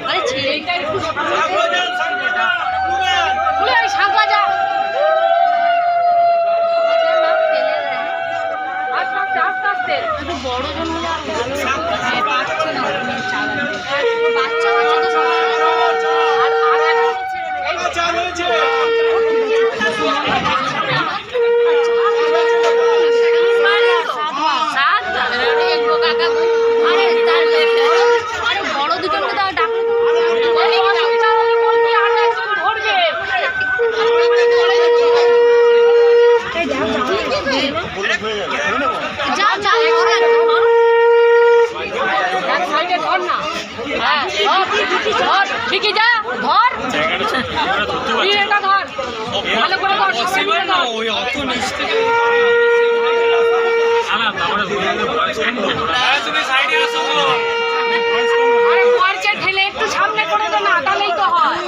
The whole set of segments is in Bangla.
আরে ছেলেটা একটু শাক ভাজা আস্তে আস্তে একটু বড় জন্য পাচ্ছে না বাচ্চা বাচ্চা তো সবাই ঠেলে একটু সামনে করে দে না, তাহলেই তো হয়।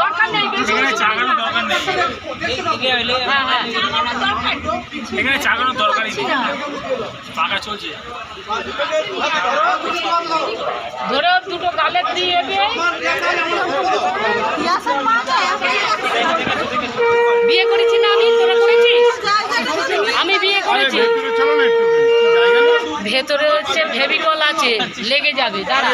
দরকার নেই, এখানে চাগানোর দরকারই নেই, পাকা চলছে। ধরে দুটো গালে দিয়ে বিয়ে করেছি না আমি, তোরা করেছিস? আমি বিয়ে করেছি। ভেতরে হচ্ছে ফেভিকল আছে, লেগে যাবে। দাঁড়া